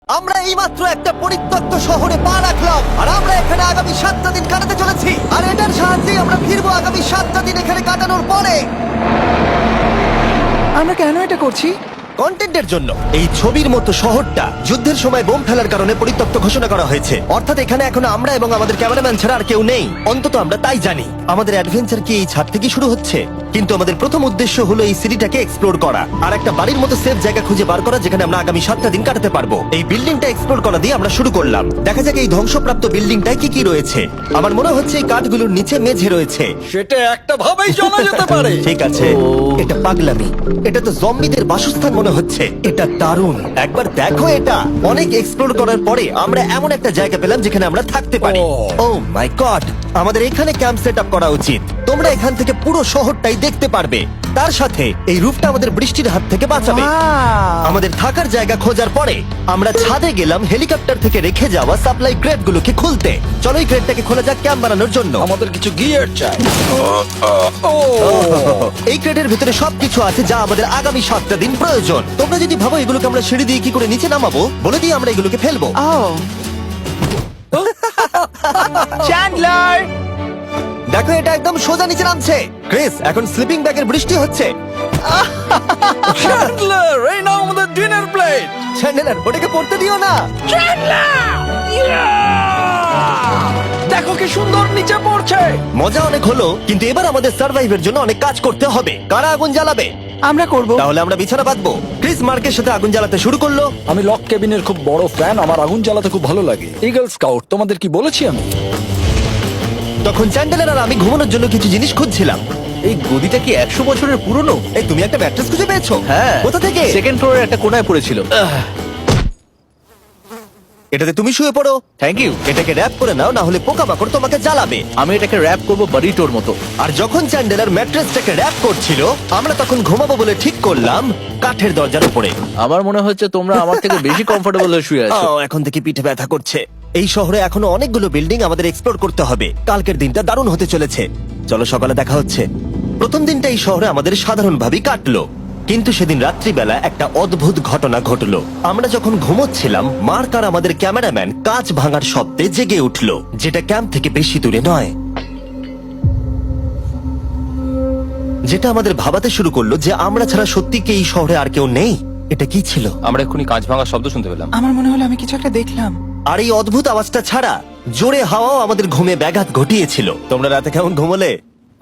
আমরা এইমাত্র একটা পরিত্যক্ত শহরে পা রাখলাম আর আমরা এখানে আগামী 7টা দিন কাটাতে চলেছি আর এটার সাহায্যে আমরা ফিরবো আগামী 7টা দিন এখানে কাটানোর পরে। আমরা কেন এটা করছি? কন্টেন্টের জন্য। এই ছবির মতো শহরটা যুদ্ধের সময় বোম ফেলার কারণে পরিত্যক্ত ঘোষণা করা হয়েছে, অর্থাৎ এখানে এখন আমরা এবং আমাদের ক্যামেরাম্যান ছাড়া আর কেউ নেই। অন্তত আমরা তাই জানি। আমাদের অ্যাডভেঞ্চার কি এই ছাদ থেকে শুরু হচ্ছে? কিন্তু আমাদের প্রথম উদ্দেশ্য হলো এই সিটিটাকে এক্সপ্লোর করা আর একটা বাড়ির মতো সেফ জায়গা খুঁজে বার করা যেখানে আমরা আগামী 7টা দিন কাটাতে পারবো। এই বিল্ডিংটা এক্সপ্লোর করা দিয়ে আমরা শুরু করলাম। দেখা যাক এই ধ্বংসপ্রাপ্ত বিল্ডিংটায় কি কি রয়েছে। আমার মনে হচ্ছে এই কাঠগুলোর নিচে মেঝে রয়েছে। সেটা একটা ভাবেই জানা যেতে পারে। ঠিক আছে, এটা পাগলামি। এটা তো জম্বিদের বাসস্থান মনে হচ্ছে। এটা দারুণ, একবার দেখো এটা। অনেক এক্সপ্লোর করার পরে আমরা এমন একটা জায়গা পেলাম যেখানে আমরা থাকতে পারি। ও মাই গড, আমাদের এখানে ক্যাম্প সেট আপ করা উচিত। তোমরা এখান থেকে পুরো শহরটাই দেখতে পারবে। তার সাথে এই রুফটা আমাদের বৃষ্টির হাত থেকে বাঁচাবে। Wow! আমাদের থাকার জায়গা খোঁজার পরে আমরা ছাদে গেলাম হেলিকপ্টার থেকে রেখে যাওয়া সাপ্লাই ক্রেট গুলোকে খুলতে। চলো এই ক্রেটটাকে খোলা যাক ক্যাম্প বানানোর জন্য। আমাদের কিছু গিয়ার চাই। এই ক্রেটের ভিতরে সবকিছু আছে যা আমাদের আগামী 7টা দিন প্রয়োজন। তোমরা যদি ভাবো এগুলোকে আমরা সিঁড়ি দিয়ে কি করে নিচে নামাবো, বলে দিয়ে আমরা এগুলোকে ফেলবো। Oh! চ্যান্ডলার! দেখো এটা একদম সোজা নিচে নামছে। ক্রিস, এখন স্লিপিং ব্যাগের বৃষ্টি হচ্ছে। চ্যান্ডলার, এই নাও আমাদের ডিনার প্লেট। চ্যান্ডেলার, ওটাকে পড়তে দিও না। দেখো কি সুন্দর নিচে পড়ছে। মজা অনেক হলো, কিন্তু এবার আমাদের সার্ভাইভের জন্য অনেক কাজ করতে হবে। কারা আগুন জ্বালাবে? আমরা করব। তাহলে আমরা বিছানা বাঁধবো। ক্রিস মার্কের সাথে আগুন জ্বালাতে শুরু করলো। আমি লক কেবিনের খুব বড় ফ্যান, আমার আগুন জ্বালাতে খুব ভালো লাগে। ইগল স্কাউট, তোমাদের কি বলেছি আমি? তখন চ্যান্ডেলার আর আমি ঘুমানোর জন্য কিছু জিনিস খুঁজছিলাম। এই গদিটা কি 100 বছরের পুরনো? এই তুমি একটা ম্যাট্রেস খুঁজে পেয়েছো? হ্যাঁ। কোথা থেকে? সেকেন্ড ফ্লোরের একটা কোণায় পড়েছিল। এটাতে তুমি শুয়ে পড়ো। Thank you. এটাকে র‍্যাপ করে নাও, না হলে পোকামাকড় তোমাকে জ্বালাবে। আমি এটাকে র‍্যাপ করব বারিটোর মতো। আর যখন চ্যান্ডেলার ম্যাট্রেসটাকে র‍্যাপ করছিল, আমরা তখন ঘুমাবো বলে ঠিক করলাম কাঠের দরজার উপরে। আমার মনে হচ্ছে তোমরা আমার থেকে বেশি কমফোর্টেবল হয়ে শুয়ে আছো। এখন থেকে পিঠে ব্যথা করছে। এই শহরে এখনো অনেকগুলো বিল্ডিং আমাদের এক্সপ্লোর করতে হবে। কালকের দিনটা দারুণ হতে চলেছে। চলো সকালে দেখা হচ্ছে। প্রথম দিনটা এই শহরে আমাদের সাধারণভাবেই কাটলো, কিন্তু সেদিন রাত্রিবেলা একটা অদ্ভুত ঘটনা ঘটলো। আমরা যখন ঘুমোচ্ছিলাম, মার্ক আর আমাদের ক্যামেরাম্যান কাঁচ ভাঙার শব্দে জেগে উঠলো, যেটা ক্যাম্প থেকে বেশি দূরে নয়। যেটা আমাদের ভাবাতে শুরু করলো যে আমরা ছাড়া সত্যি কি এই শহরে আর কেউ নেই। এটা কি ছিল? আমরা এক্ষুনি কাঁচ ভাঙার শব্দ শুনতে পেলাম। আমার মনে হলো আমি কিছু একটা দেখলাম। আর এই অদ্ভুত আওয়াজটা ছাড়া জোরে হাওয়াও আমাদের ঘুমে ব্যাঘাত ঘটিয়েছিল। তোমরা রাতে কেমন ঘুমোলে?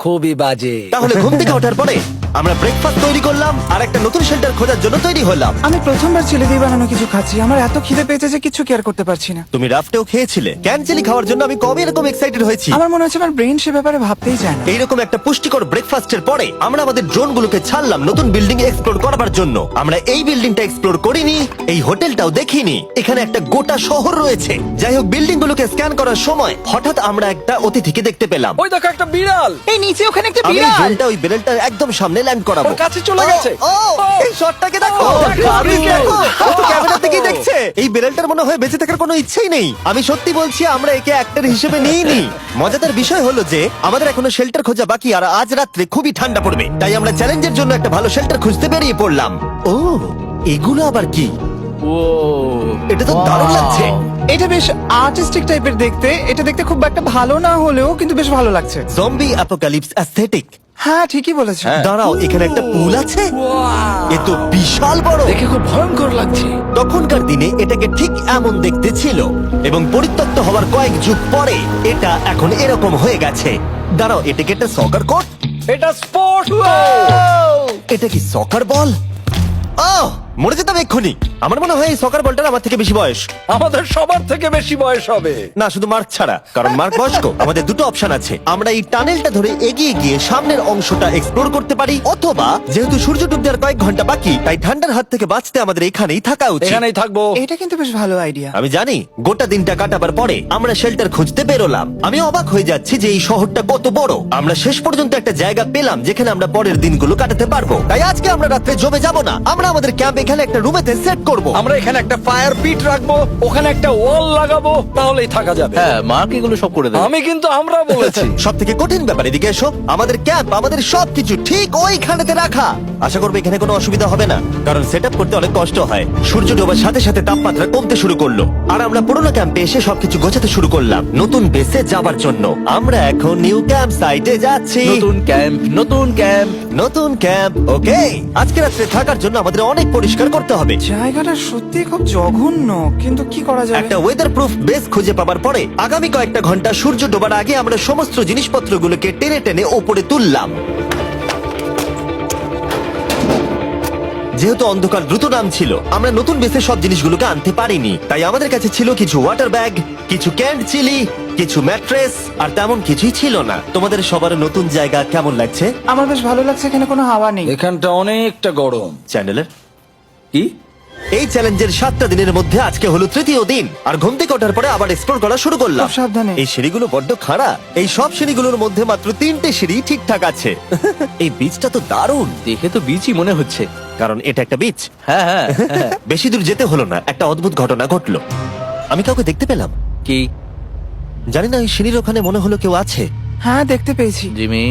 খুবই বাজে। তাহলে ঘুম থেকে ওঠার পরে আমরা ব্রেকফাস্ট তৈরি করলাম আর একটা নতুন শেল্টার খোঁজার জন্য তৈরি হলাম। আমি প্রথমবার ছেলে দিয়ে বানানো কিছু খাচ্ছি। আমার এত খিদে পেয়েছে যে কিছু কেয়ার করতে পারছি না। তুমি রাফটেও খেয়েছিলে। ক্যানচেলি খাওয়ার জন্য আমি কবে এরকম এক্সাইটেড হয়েছি। আমার মনে হচ্ছে আমার ব্রেন সে ব্যাপারে ভাবতেই চায় না। এইরকম একটা পুষ্টিকর ব্রেকফাস্টের পরে আমরা আমাদের ড্রোনগুলোকে ছাড়লাম নতুন বিল্ডিং এক্সপ্লোর করার জন্য। আমরা এই বিল্ডিংটা এক্সপ্লোর করিনি, এই হোটেলটাও দেখিনি। এখানে একটা গোটা শহর রয়েছে। যাই হোক, বিল্ডিং গুলোকে স্ক্যান করার সময় হঠাৎ আমরা একটা অতিথিকে দেখতে পেলাম। ওই দেখো একটা বিড়াল। এই নিচে ওখানে একটা আমি এই বিড়াল। ড্রোনটা ওই বেলটার একদম সামনে ল্যান্ড করাবো। ওর কাছে চলে গেছে। এই শটটাকে দেখো। দারুণ। ও তো ক্যামেরা থেকেই দেখছে। এই বেলটার মনে হয় বেঁচে থাকার কোনো ইচ্ছেই নেই। আমি সত্যি বলছি, আমরা একে অ্যাক্টর হিসেবে নিইনি। মজাদার বিষয় হলো যে আমাদের এখনো শেল্টার খোঁজা বাকি, আর আজ রাত্রে খুবই ঠান্ডা পড়বে। তাই আমরা চ্যালেঞ্জের জন্য একটা ভালো শেল্টার খুঁজতে বেরিয়ে পড়লাম। ও, এগুলো আবার কি? ও, এটা তো দারুণ লাগছে। এটা বেশ আর্টিস্টিক টাইপের দেখতে। এটা দেখতে খুব একটা ভালো না হলেও কিন্তু বেশ ভালো লাগছে। Zombie apocalypse aesthetic. হ্যাঁ, ঠিকই বলেছো। দাঁড়াও, এখানে একটা পুল আছে। এ তো বিশাল বড়। দেখে খুব ভয়ঙ্কর লাগছে। তখনকার দিনে এটাকে ঠিক এমন দেখতে ছিল, এবং পরিত্যক্ত হওয়ার কয়েক যুগ পরে এটা এখন এরকম হয়ে গেছে। দাঁড়াও, এটাকে একটা সকার কোর্ট? এটা স্পোর্ট। এটা কি সকার বল? আহ, মরে যেতাম এক্ষুনি। আমার মনে হয় এই সকার বলটার আমার থেকে বেশি বয়স। আমাদের সবার থেকে বেশি বয়স হবে। না, শুধু মার্ক ছাড়া, কারণ মার্ক বয়স্ক। আমাদের দুটো অপশন আছে। আমরা এই টানেলটা ধরে এগিয়ে গিয়ে সামনের অংশটা এক্সপ্লোর করতে পারি, অথবা যেহেতু সূর্য ডুবতে আর কয়েক ঘন্টা বাকি, তাই ঠান্ডার হাত থেকে বাঁচতে আমাদের এখানেই থাকা উচিত। এখানেই থাকবো। এটা কিন্তু বেশ ভালো আইডিয়া। আমি জানি। গোটা দিনটা কাটাবার পরে আমরা শেল্টার খুঁজতে বেরোলাম। আমি অবাক হয়ে যাচ্ছি যে এই শহরটা কত বড়। আমরা শেষ পর্যন্ত একটা জায়গা পেলাম যেখানে আমরা পরের দিনগুলো কাটাতে পারবো। তাই আজকে আমরা রাত্রে জমে যাব না। আমরা আমাদের ক্যাম্প এখানে একটা রুমেতে সেট করব। আমরা এখানে একটা ফায়ার পিট রাখবো, ওখানে একটা ওয়াল লাগাবো, তাহলেই থাকা যাবে। হ্যাঁ মার্ক এগুলো সব করে দেবে। আমি কিন্তু আমরা বলেছি। সব থেকে কঠিন ব্যাপার, এদিকে এসো। আমাদের ক্যাম্প, আমাদের সবকিছু ঠিক ওইখানেতে রাখা। আশা করবো এখানে কোনো অসুবিধা হবে না, কারণ সেট করতে অনেক কষ্ট হয়। সূর্য ডোবার সাথে সাথে তাপমাত্রা কমতে শুরু করলো, আর আমরা পুরোনো ক্যাম্পে এসে সবকিছু গোছাতে শুরু করলাম নতুন বেসে যাবার জন্য। আমরা এখন নিউ ক্যাম্প সাইটে যাচ্ছি। নতুন ক্যাম্প, নতুন ক্যাম্প। নতুন ক্যাম্প, ওকে। আজকে রাত্রে থাকার জন্য আমাদের অনেক পরিষ্কার করতে হবে। জায়গাটা সত্যি খুব জঘন্য, কিন্তু কি করা যাবে? একটা ওয়েদার প্রুফ বেস খুঁজে পাবার পরে আগামী কয়েকটা ঘন্টা সূর্য ডোবার আগে আমরা সমস্ত জিনিসপত্রগুলোকে টেনে টেনে ওপরে তুললাম। যেহেতু অন্ধকার দ্রুত নামছিল, আমরা নতুন বেসে সব জিনিসগুলোকে আনতে পারিনি, তাই আমাদের কাছে ছিল কিছু ওয়াটার ব্যাগ, কিছু ক্যান্ড চিলি, কিছু ম্যাট্রেস, আর তেমন কিছুই ছিল না। তোমাদের সবার নতুন জায়গা কেমন লাগছে? আমার বেশ ভালো লাগছে, এখানে কোনো হাওয়া নেই। এখানটা অনেকটা গরম। চ্যানেলের কি? এই চ্যালেঞ্জের 7টা দিনের মধ্যে আজকে হলো তৃতীয় দিন, আর ঘুম থেকে ওঠার পরে আবার এক্সপ্লোর করা শুরু করলাম। খুব সাবধানে। এই সিঁড়িগুলো বড্ড খাড়া। এই সব সিঁড়িগুলোর মধ্যে মাত্র 3টে সিঁড়ি ঠিকঠাক আছে। এই বীজটা তো দারুণ, দেখে তো বিচই মনে হচ্ছে। কারণ এটা একটা বীজ। হ্যাঁ হ্যাঁ হ্যাঁ। বেশি দূর যেতে হলো না, একটা অদ্ভুত ঘটনা ঘটলো। আমি কাউকে দেখতে পেলাম, কি? জানি না, ওই সিঁড়ির ওখানে মনে হলো কেউ আছে। হ্যাঁ, দেখতে পেয়েছি। জিমি,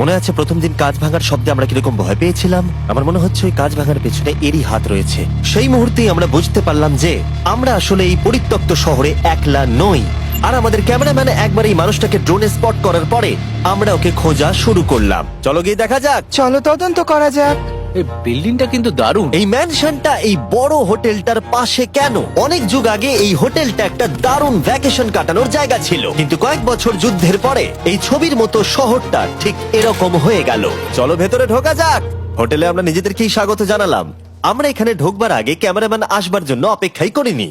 মনে আছে প্রথম দিন কাঁচ ভাঙার শব্দে আমরা কিরকম ভয় পেয়েছিলাম? আমার মনে হচ্ছে ওই কাঁচ ভাঙার পেছনে এরই হাত রয়েছে। সেই মুহূর্তেই আমরা বুঝতে পারলাম যে আমরা আসলে এই পরিত্যক্ত শহরে একলা নই। আর আমাদের ক্যামেরাম্যান একবার এই মানুষটাকে ড্রোনে স্পট করার পরে আমরা ওকে খোঁজা শুরু করলাম। চলো গিয়ে দেখা যাক। চলো তদন্ত করা যাক। এই বিল্ডিংটা কিন্তু দারুণ। এই ম্যানশনটা এই বড় হোটেলটার পাশে কেন? অনেক যুগ আগে এই হোটেলটা একটা দারুণ ভ্যাকেশন কাটানোর জায়গা ছিল, কিন্তু কয়েক বছর যুদ্ধের পরে এই ছবির মতো শহরটা ঠিক এরকম হয়ে গেল। চলো ভেতরে ঢোকা যাক। হোটেলে আমরা নিজেদেরকেই স্বাগত জানালাম। আমরা এখানে ঢোকবার আগে ক্যামেরাম্যান আসবার জন্য অপেক্ষাই করিনি।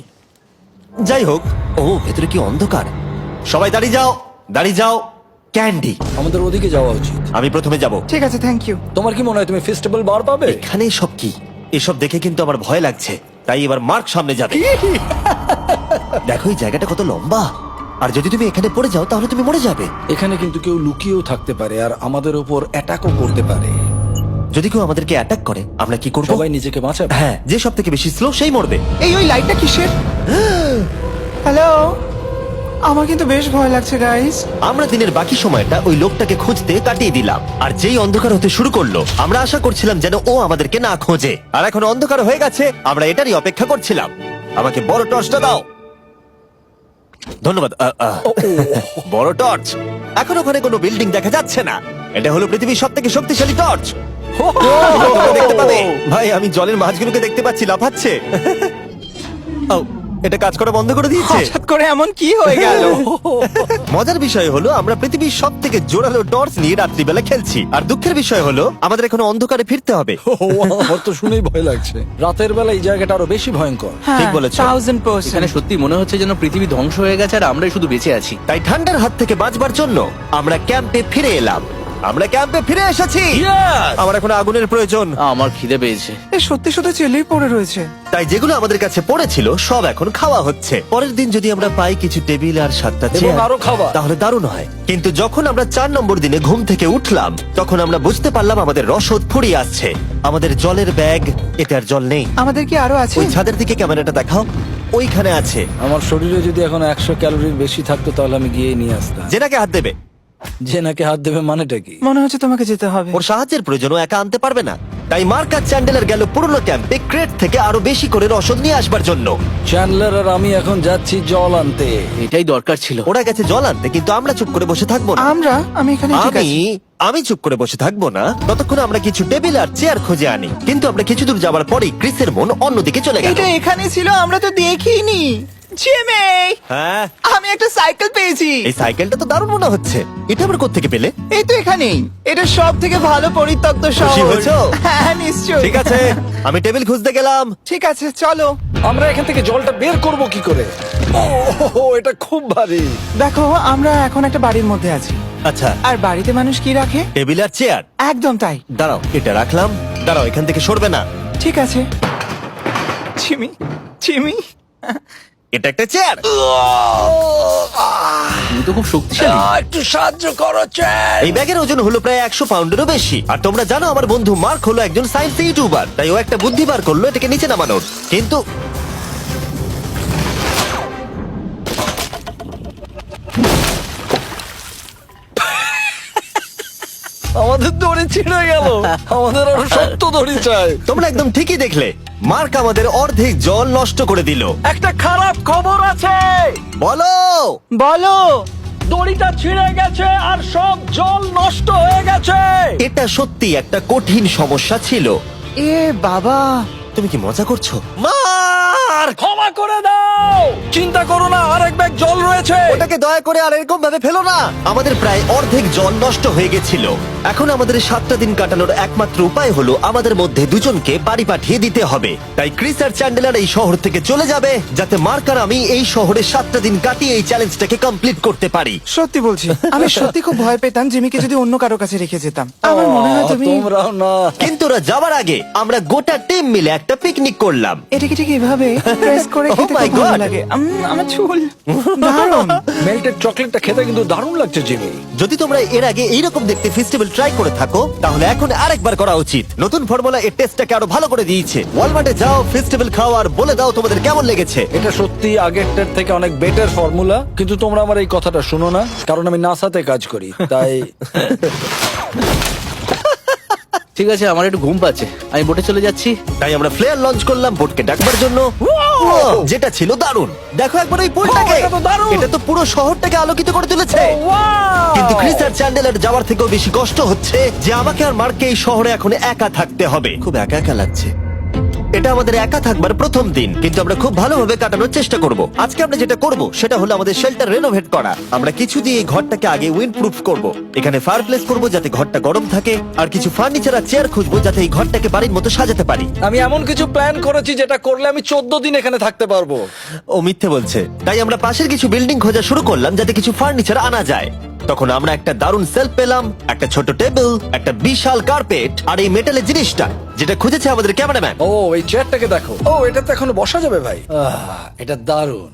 যাই হোক, ও ভেতরে কি অন্ধকার। সবাই দাঁড়িয়ে যাও, দাঁড়িয়ে যাও। ক্যান্ডি, আমাদের ওদিকে যাওয়া উচিত। আমি প্রথমে যাব। ঠিক আছে, থ্যাংক ইউ। তোমার কি মনে হয় তুমি ফেস্টিভ্যাল বার পাবে? এখানে সব কি? এসব দেখে কিন্তু আমার ভয় লাগছে, তাই এবার মার্ক সামনে যাবে। দেখো এই জায়গাটা কত লম্বা, আর যদি তুমি এখানে পড়ে যাও তাহলে তুমি মরে যাবে। এখানে কিন্তু কেউ লুকিয়েও থাকতে পারে আর আমাদের উপর অ্যাটাকও করতে পারে। যদি কেউ আমাদেরকে অ্যাটাক করে আমরা কি করব? সবাই নিজেকে বাঁচাবে। হ্যাঁ, যে সব থেকে বেশি স্লো সেই মরবে। ওই লাইটটা কিসের? হ্যালো, আমার কিন্তু বেশ ভয় লাগছে গাইস। আমরা দিনের বাকি সময়টা ওই লোকটাকে খুঁজতে কাটিয়ে দিলাম, আর যেই অন্ধকার হতে শুরু করলো আমরা আশা করছিলাম যেন ও আমাদেরকে না খোঁজে। আর এখন অন্ধকার হয়ে গেছে, আমরা এটারই অপেক্ষা করছিলাম। আমাকে বড় টর্চটা দাও। ধন্যবাদ। বড় টর্চ। এখন ওখানে কোনো বিল্ডিং দেখা যাচ্ছে না। এটা হলো পৃথিবীর সব থেকে শক্তিশালী টর্চ। তোমরা দেখতে পাবে। ভাই, আমি জলের মাছগুলোকে দেখতে পাচ্ছি লাফাচ্ছে। ও, এটা কাজ করা বন্ধ করে দিয়েছে। হঠাৎ করে এমন কি হয়ে গেল? মজার বিষয় হলো আমরা পৃথিবীর সব থেকে জোরালো টর্চ নিয়ে রাত্রিবেলা খেলছি, আর দুঃখের বিষয় হলো আমাদের এখন অন্ধকারে ফিরতে হবে। আমার তো শুনেই ভয় লাগছে। রাতের বেলা এই জায়গাটা আরো বেশি ভয়ঙ্কর। ঠিক বলেছো। 1000%। এখানে সত্যি মনে হচ্ছে যেন পৃথিবী ধ্বংস হয়ে গেছে আর আমরাই শুধু বেঁচে আছি। তাই ঠান্ডার হাত থেকে বাঁচবার জন্য আমরা ক্যাম্পে ফিরে এলাম। আমরা ক্যাম্পে ফিরে এসেছি। আমার এখন আগুনের প্রয়োজন। আমার খিদে পেয়েছে। এ সত্যি সত্যি চেলেই পড়ে রয়েছে। তাই যেগুলো আমাদের কাছে পড়েছিল সব এখন খাওয়া হচ্ছে। পরের দিন যদি আমরা পাই কিছু টেবিল আর 7টা এবং চেয়ার, আরো খাবার। তাহলে দারুণ হয়। কিন্তু যখন আমরা 4 নম্বর দিনে ঘুম থেকে উঠলাম তখন আমরা বুঝতে পারলাম আমাদের রসদ ফুরিয়ে আসছে। আমাদের জলের ব্যাগ, এতে আর জল নেই। আমাদের কি আরো আছে? ওই ছাদের দিকে ক্যামেরাটা দেখাও, ওইখানে আছে। আমার শরীরে যদি এখন 100 ক্যালোরির বেশি থাকতো তাহলে আমি গিয়ে নিয়ে আসতাম। জেনাকে হাত দেবে। যে নাকি হাত দেবে মানেটা কি? মনে হচ্ছে তোমাকে যেতে হবে। ওর সাহায্যের প্রয়োজন, ও একা আনতে পারবে না। তাই মার্ক আর চ্যান্ডেলার গেল পুরনো ক্যাম্পে ক্রেট থেকে আরো বেশি করে রসদ নিয়ে আসবার জন্য। চ্যান্ডলার আর আমি এখন যাচ্ছি জল আনতে। এটাই দরকার ছিল। ওরা গেছে জল আনতে, কিন্তু আমরা চুপ করে বসে থাকবো না। আমি এখানে ঠিক আছি। আমি চুপ করে বসে থাকবো না ততক্ষণ আমরা কিছু টেবিল আর চেয়ার খুঁজে আনি। কিন্তু আমরা কিছু দূর যাবার পরেই ক্রিসের মন অন্যদিকে চলে গেল। এটা এখানে ছিল, আমরা তো দেখিনি। জিমি, হ্যাঁ, আমি একটা সাইকেল পেয়েছি। এই সাইকেলটা তো দারুণ মনে হচ্ছে। এটা আমরা কোত্থেকে পেলে? এই তো এখানেই। এটা সব থেকে ভালো পরিত্যক্ত খুশি শহর। হয়েছো? হ্যাঁ, নিশ্চয়ই। ঠিক আছে, আমি টেবিল খুঁজতে গেলাম। ঠিক আছে, চলো। আমরা এখান থেকে জলটা বের করব কি করে? ও, এটা খুব ভারী। দেখো, আমরা এখন একটা বাড়ির মধ্যে আছি। আচ্ছা, আর বাড়িতে মানুষ কি রাখে? টেবিল আর চেয়ার। একদম তাই। দাঁড়াও, এটা রাখলাম। দাঁড়াও, এখান থেকে সরবে না। ঠিক আছে। চিমি, চিমি, এটা একটা চেয়ার। তুমি তো খুব শক্তিশালী। একটু সাহায্য করো চ্যান। এই ব্যাগের ওজন হলো প্রায় 100 পাউন্ডেরও বেশি। আর তোমরা জানো আমার বন্ধু মার্ক হলো একজন সায়েন্স ইউটিউবার, তাই ও একটা বুদ্ধি বার করলো এটাকে নিচে নামানোর। কিন্তু আমাদের দড়ি ছিঁড়ে গেল। আমাদের আরো শক্ত দড়ি চাই। তোমরা একদম ঠিকই দেখলে, মার্ক আমাদের অর্ধেক জল নষ্ট করে দিল। একটা খারাপ খবর আছে, বলো। বলো। দড়িটা ছিঁড়ে গেছে আর সব জল নষ্ট হয়ে গেছে। এটা সত্যি একটা কঠিন সমস্যা ছিল। এ বাবা, তুমি কি মজা করছো? মার্ক, ক্ষমা করে দাও। চিন্তা করো না, আরেক ব্যাগ জল রয়েছে। ওটাকে দয়া করে আর এরকম ভাবে ফেলো না। আমাদের প্রায় অর্ধেক জল নষ্ট হয়ে গেছিল। এখন আমাদের 7টা দিন কাটানোর একমাত্র উপায় হলো আমাদের মধ্যে দুজনকে বাড়ি পাঠিয়ে দিতে হবে। তাই ক্রিস আর চ্যান্ডেলার এই শহর থেকে চলে যাবে, যাতে মার্ক আর আমি এই শহরে 7টা দিন কাটিয়ে এই চ্যালেঞ্জটাকে কমপ্লিট করতে পারি। সত্যি বলছি, আমি সত্যি খুব ভয় পেতাম জিমিকে যদি অন্য কারো কাছে রেখে যেতাম। আমার মনে হয় তুমি তোমরাও না। কিন্তু ওরা যাওয়ার আগে আমরা গোটা টিম মিলে একটা পিকনিক করলাম। এটাকে ঠিক এভাবে প্রেস করে Oh খেতে my খুব ভালো God! লাগে। আমার চুল দারুণ। মেল্টেড চকলেটটা খেতে কিন্তু দারুণ লাগছে জিমি। যদি তোমরা এর আগে এইরকম দেখতে ফেস্টিভ্যাল ট্রাই করে থাকো, তাহলে এখন আরেকবার করা উচিত। নতুন ফর্মুলা এর টেস্টটাকে আরো ভালো করে দিয়েছে। ওয়ালমার্টে যাও, ফেস্টিভ্যাল খাও আর বলে দাও তোমাদের কেমন লেগেছে। এটা সত্যি আগেরটার থেকে অনেক বেটার ফর্মুলা, কিন্তু তোমরা আমার এই কথাটা শুনো না, কারণ আমি নাসাতে কাজ করি, তাই। ঠিক আছে, আমার একটু ঘুম পাচ্ছে, আমি বোটে চলে যাচ্ছি। তাই আমরা ফ্লেয়ার লঞ্চ করলাম বোটকে ডাকবার জন্য, যেটা ছিল দারুণ। দেখো একবার ওই পুলটাকে, এটা তো দারুণ! এটা তো পুরো শহরটাকে আলোকিত করে তুলেছে। কিন্তু ক্রিস আর চ্যান্ডেলার যাওয়ার থেকেও বেশি কষ্ট হচ্ছে যে আমাকে আর মার্ককে এই শহরে এখন একা থাকতে হবে। খুব একা একা লাগছে। এটা আমাদের একা থাকবার প্রথম দিন, কিন্তু আমরা খুব ভালোভাবে কাটানোর চেষ্টা করব। আজকে আমরা যেটা করব সেটা হলো আমাদের শেল্টার রেনোভেট করা। আমরা কিছু দিয়ে এই ঘরটাকে আগে উইন্ড প্রুফ করব। এখানে ফায়ারপ্লেস করব যাতে ঘরটা গরম থাকে, আর কিছু ফার্নিচার আর চেয়ার খুঁজবো যাতে এই ঘরটাকে বাড়ির মতো সাজাতে পারি। আমি এমন কিছু প্ল্যান করেছি যেটা করলে আমি 14 দিন এখানে থাকতে পারবো। ও মিথ্যে বলছে। তাই আমরা পাশের কিছু বিল্ডিং খোঁজা শুরু করলাম যাতে কিছু ফার্নিচার আনা যায়। তখন আমরা একটা দারুণ সেলফ পেলাম, একটা ছোট টেবিল, একটা বিশাল কার্পেট আর এই মেটালের জিনিসটা যেটা খুঁজেছে আমাদের ক্যামেরাম্যান। ও, এই চেয়ারটাকে দেখো। ও, এটাতে এখনো বসা যাবে ভাই। এটা দারুণ।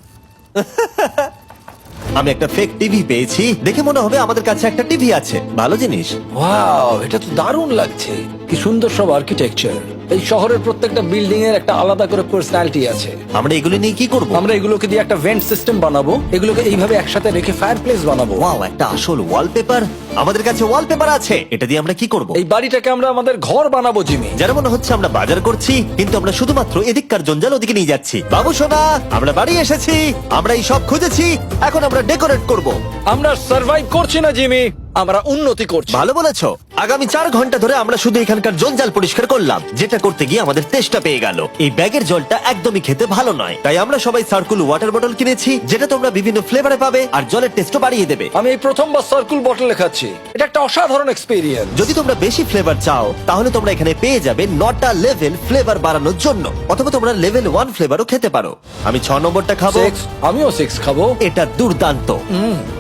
আমি একটা ফেক টিভি পেয়েছি, দেখে মনে হবে আমাদের কাছে একটা টিভি আছে। ভালো জিনিস। ওয়াও, এটা তো দারুণ লাগছে। কি সুন্দর সব আর্কিটেকচার। এই শহরের প্রত্যেকটা বিল্ডিং এর একটা আলাদা করে পার্সোনালিটি আছে। আমরা এগুলো নিয়ে কি করব? আমরা এগুলোকে দিয়ে একটা ভেন্ট সিস্টেম বানাবো, এগুলোকে এইভাবে একসাথে রেখে ফায়ারপ্লেস বানাবো। ওয়াও, একটা আসল ওয়ালপেপার। আমাদের কাছে ওয়ালপেপার আছে। এটা দিয়ে আমরা কি করব? এই বাড়িটাকে আমরা আমাদের ঘর বানাবো জিমি। যারা মনে হচ্ছে আমরা বাজার করছি, কিন্তু আমরা শুধুমাত্র এদিককার জঞ্জাল ওদিকে নিয়ে যাচ্ছি। বাবু সোনা, আমরা বাড়ি এসেছি, আমরা এই সব খুঁজেছি, এখন আমরা ডেকোরেট করব। আমরা সার্ভাইভ করছি না জিমি, আমরা উন্নতি করছি। ভালো বলেছো। আগামী 4 ঘন্টা ধরে আমরা শুধু এখানকার জঞ্জাল পরিষ্কার করলাম, যেটা করতে গিয়ে আমাদের তেষ্টা পেয়ে গেল। এই ব্যাগের জলটা একদমই খেতে ভালো নয়, তাই আমরা সবাই সার্কুল ওয়াটার বটল কিনেছি, যেটা তোমরা বিভিন্ন ফ্লেভারে পাবে আর জলের টেস্টও বাড়িয়ে দেবে। আমি এই প্রথমবার সার্কুল বটলে খাচ্ছি, এটা একটা অসাধারণ এক্সপেরিয়েন্স। যদি তোমরা বেশি ফ্লেভার চাও, তাহলে তোমরা এখানে পেয়ে যাবে 9টা লেভেল ফ্লেভার বাড়ানোর জন্য, অথবা তোমরা লেভেল 1 ফ্লেভারও খেতে পারো। আমি 6 নম্বরটা খাবো। আমিও 6 খাবো। এটা দুর্দান্ত।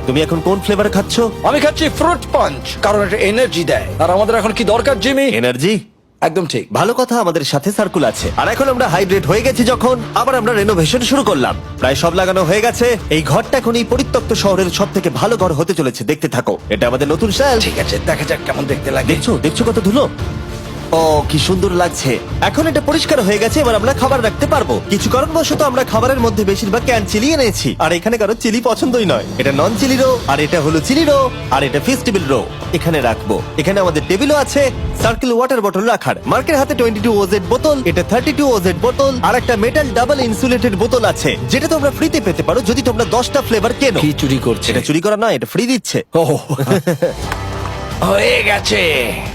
তুমি এখন কোন ফ্লেভার খাচ্ছ? আমি খাচ্ছি ফ্রুট পাঞ্চ, কারণ এটা এনার্জি দেয়। আর আমাদের এখন কি দরকার জিমি? এনার্জি। একদম ঠিক। ভালো কথা, আমাদের সাথে সার্কুল আছে। আর এখন আমরা হাইড্রেট হয়ে গেছি যখন, আবার আমরা রেনোভেশন শুরু করলাম। প্রায় সব লাগানো হয়ে গেছে। এই ঘরটা এখন এই পরিত্যক্ত শহরের সব থেকে ভালো ঘর হতে চলেছে। দেখতে থাকো, এটা আমাদের নতুন শেল। ঠিক আছে, দেখা যাক কেমন দেখতে লাগে। দেখছো কত ধুলো। ও কি সুন্দর লাগছে। এখন এটা পরিষ্কার হয়ে গেছে, এবার আমরা খাবার রাখতে পারবো। কিছু কারণবশত আমরা খাবারের মধ্যে বেশিরভাগ ক্যান চিলি এনেছি, আর এখানে কারো চিলি পছন্দই নয়। এটা নন চিলি রো, আর এটা হলো চিলি রো, আর এটা ফেস্টিভ্যাল রো। এখানে রাখবো। এখানে আমাদের টেবিলও আছে, সার্কেল ওয়াটার বটল রাখার। মার্কের হাতে 22 ওজেড বোতল, এটা 32 ওজেড বোতল, আর একটা মেটাল ডাবল ইনসুলেটেড বোতল আছে, যেটা তোমরা ফ্রিতে পেতে পারো যদি তোমরা 10টা ফ্লেভার কেনো। কি চুরি করছে? এটা চুরি করা নয়, এটা ফ্রি দিচ্ছে। হয়ে গেছে।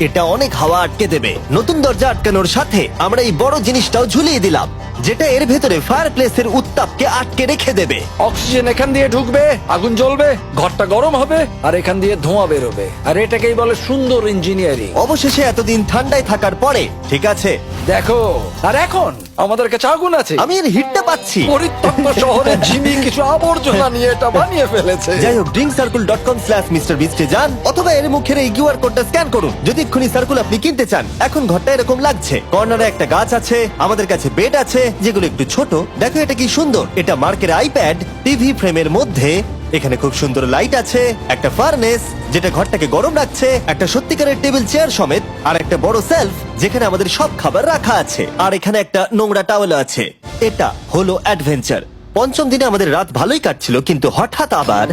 এটা অনেক হাওয়া আটকে দেবে। নতুন দরজা আটকানোর সাথে আমরা এই বড় জিনিসটাও ঝুলিয়ে দিলাম, যেটা এর ভেতরে ফায়ারপ্লেসের উত্তাপকে আটকে রেখে দেবে। অক্সিজেন এখান দিয়ে ঢুকবে, আগুন জ্বলবে, ঘরটা গরম হবে, আর এখান দিয়ে ধোঁয়া বেরোবে। আর এটাকেই বলে সুন্দর ইঞ্জিনিয়ারিং। অবশেষে এতদিন ঠান্ডায় থাকার পরে ঠিক আছে। দেখো, আর এখন আমাদের কাছে আগুন আছে। আমি এর হিটটা পাচ্ছি। পরিত্যক্ত শহরে জিমি কিছু আবর্জনা নিয়ে এটা বানিয়ে ফেলেছে। যাই হোক, drinkcircle.com/MrBeast এ যান, অথবা এর মুখের এই কিউআর কোডটা স্ক্যান করুন যদি এক্ষুনি সার্কুল আপনি কিনতে চান। এখন ঘরটা এরকম লাগছে। কর্নারে একটা গাছ আছে, আমাদের কাছে বেড আছে, যেগুলো একটু ছোট। দেখো এটা কি সুন্দর, এটা মার্কের আইপ্যাড টিভি ফ্রেমের মধ্যে। এখানে খুব সুন্দর লাইট আছে, একটা ফার্নেস যেটা ঘরটাকে গরম রাখছে, একটা সত্যিকারের টেবিল চেয়ার সমেত, আর একটা বড় সেলফ যেখানে আমাদের সব খাবার রাখা আছে, আর এখানে একটা নোংরা টাওয়েল আছে। এটা হলো অ্যাডভেঞ্চার। পঞ্চম দিনে আমাদের রাত ভালোই কাটছিল, কিন্তু হঠাৎ আবার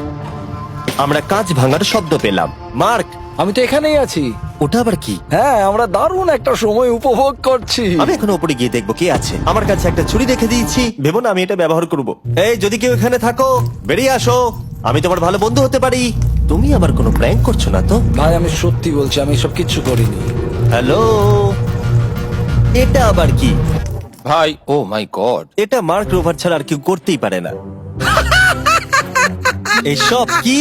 আমরা কাঁচ ভাঙার শব্দ পেলাম। মার্ক, আমি তো এখানেই আছি। ওটা আবার কি? হ্যাঁ, আমরা দারুণ একটা সময় উপভোগ করছি। আমি এখন উপরে গিয়ে দেখবো কি আছে। আমার কাছে একটা ছুরি রেখে দিয়েছি, ভেবো না আমি এটা ব্যবহার করব। এই, যদি কেউ এখানে থাকো বেরিয়ে আসো, আমি তোমার ভালো বন্ধু হতে পারি। তুমি আমার কোনো প্র্যাঙ্ক করছো না তো? ভাই, আমি সত্যি বলছি, আমি সব কিচ্ছু করিনি। হ্যালো, এটা আবার কি? ভাই, ও মাই গড। এটা মার্ক রোভার ছাড়া আর কেউ করতেই পারে না। এসব কি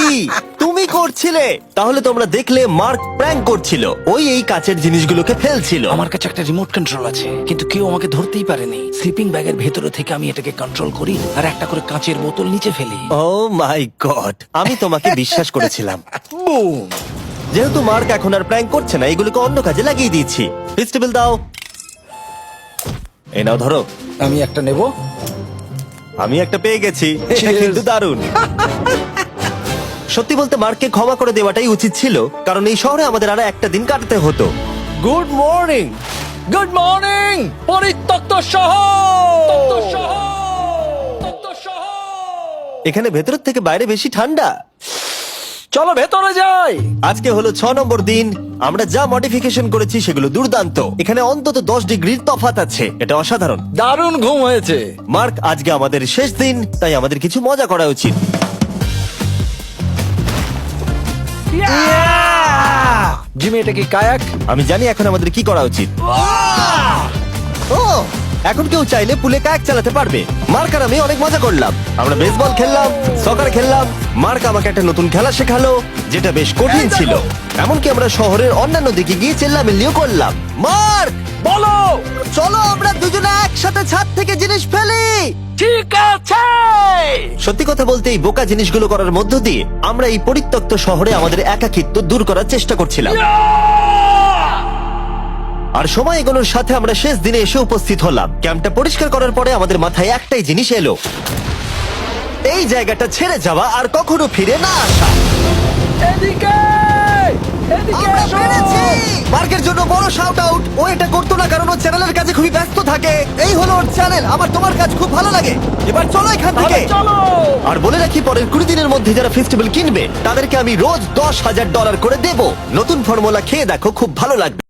তুমি করছিলে? তাহলে তোমরা দেখলে মার্ক প্র্যাঙ্ক করছিল। ওই এই কাচের জিনিসগুলোকে ফেলছিল। আমার কাছে একটা রিমোট কন্ট্রোল আছে, কিন্তু কেউ আমাকে ধরতেই পারেনি। স্লিপিং ব্যাগের ভেতরে থেকে আমি এটাকে কন্ট্রোল করি আর একটা করে কাঁচের বোতল নিচে ফেলি। ও মাই গড, আমি তোমাকে বিশ্বাস করেছিলাম। বুম! যেহেতু মার্ক এখন আর প্র্যাঙ্ক করছে না, এগুলোকে অন্য কাজে লাগিয়ে দিয়েছি। ফেস্টিভ্যাল দাও। এই নাও, ধরো। আমি একটা নেব। আমি একটা পেয়ে গেছি, Cheers! কিন্তু দারুণ। সত্যি বলতে মার্ককে ক্ষমা করে দেওয়াটাই উচিত ছিল, কারণ এই শহরে আমাদের আর একটা দিন কাটাতে হতো। Good morning. গুড মর্নিং, পরিত্যক্ত শহর। এখানে ভেতরের থেকে বাইরে বেশি ঠান্ডা। চলো ভেতরে যাই। আজকে হলো 6 নম্বর দিন। আমরা যা মডিফিকেশন করেছি সেগুলো দুর্দান্ত। এখানে অন্তত 10 ডিগ্রির তফাৎ আছে, এটা অসাধারণ। দারুণ ঘুম হয়েছে। মার্ক, আজকে আমাদের শেষ দিন, তাই আমাদের কিছু মজা করা উচিত। জিমি, এটা কি কায়াক? আমি জানি এখন আমাদের কি করা উচিত। ও, এখন কেউ চাইলে পুলে কায়াক চালাতে পারবে। মার্ক আর আমি অনেক মজা করলাম। আমরা বেসবল খেললাম, সকার খেললাম। মার্ক আমাকে একটা নতুন খেলা শেখালো, যেটা বেশ কঠিন ছিল। এমনকি আমরা শহরের অন্যান্য দিকে গিয়ে চেল্লামিল্লিও করলাম। মার্ক, বলো। চলো আমরা দুজনে একসাথে ছাদ থেকে জিনিস ফেলি। ঠিক আছে। সত্যি কথা বলতে, এই বোকা জিনিসগুলো করার মধ্য দিয়ে আমরা এই পরিত্যক্ত শহরে আমাদের একাকিত্ব দূর করার চেষ্টা করছিলাম। আর সময় এগোনোর সাথে আমরা শেষ দিনে এসে উপস্থিত হলাম। ক্যাম্পটা পরিষ্কার করার পরে আমাদের মাথায় একটাই জিনিস এলো, এই জায়গাটা ছেড়ে যাওয়া আর কখনো ফিরে না আসা। এদিকে, এদিকে আমরা এসো। পেরেছি! মার্কের জন্য বড় শাউট আউট। ও এটা করতো না কারণ ও চ্যানেলের কাছে খুবই ব্যস্ত থাকে। এই হলো ওর চ্যানেল। আমার তোমার কাজ খুব ভালো লাগে। এবার চলো এখান থেকে। তাহলে চলো। আর বলে রাখি, পরের 20 দিনের মধ্যে যারা ফেস্টিভ্যাল কিনবে তাদেরকে আমি রোজ $10,000 করে দেব। নতুন ফর্মুলা খেয়ে দেখো, খুব ভালো লাগবে।